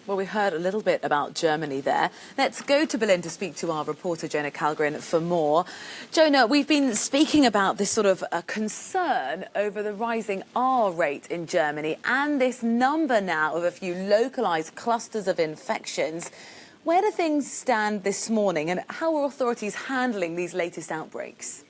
Well, we heard a little bit about Germany there. Let's go to Berlin to speak to our reporter, Jonah Kalgren, for more. Jonah, we've been speaking about this sort of concern over the rising R rate in Germany and this number now of a few localised clusters of infections. Where do things stand this morning, and how are authorities handling these latest outbreaks?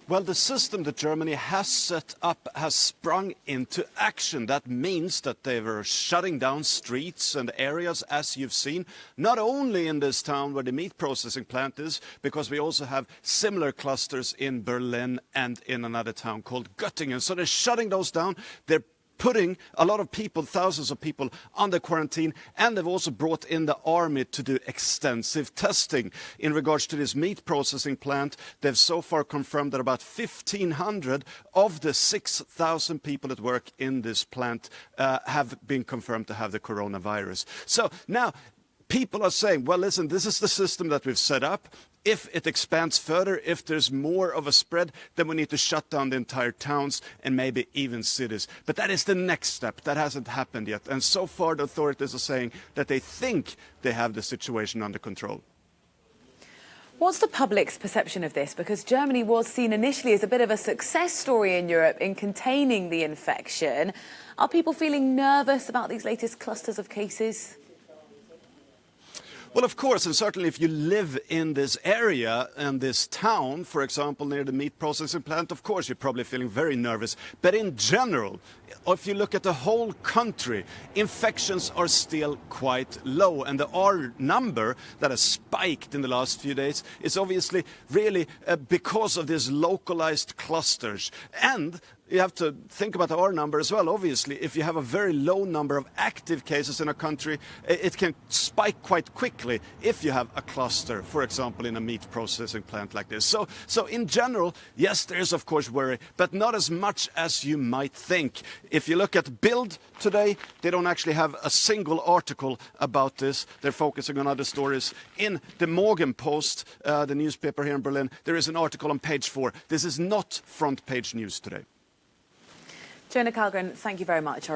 Well, the system that Germany has set up has sprung into action. That means that they were shutting down streets and areas, as you've seen, not only in this town where the meat processing plant is, because we also have similar clusters in Berlin and in another town called Göttingen. So they're shutting those down. They're putting a lot of people, thousands of people, under quarantine, and they've also brought in the army to do extensive testing. In regards to this meat processing plant, they've so far confirmed that about 1,500 of the 6,000 people that work in this plant have been confirmed to have the coronavirus. So now people are saying, well, listen, this is the system that we've set up. If it expands further, if there's more of a spread, then we need to shut down the entire towns and maybe even cities. But that is the next step. That hasn't happened yet. And so far, the authorities are saying that they think they have the situation under control. What's the public's perception of this? Because Germany was seen initially as a bit of a success story in Europe in containing the infection. Are people feeling nervous about these latest clusters of cases? Well, of course, and certainly if you live in this area and this town, for example, near the meat processing plant, of course, you're probably feeling very nervous. But in general, if you look at the whole country, infections are still quite low. And the R number that has spiked in the last few days is obviously really because of these localized clusters. And you have to think about the R number as well. Obviously, if you have a very low number of active cases in a country, it can spike quite quickly if you have a cluster, for example, in a meat processing plant like this. So in general, yes, there is, of course, worry, but not as much as you might think. If you look at Bild today, they don't actually have a single article about this. They're focusing on other stories. In the Morgenpost, the newspaper here in Berlin, there is an article on page 4. This is not front page news today. Jonah Kalgren, thank you very much.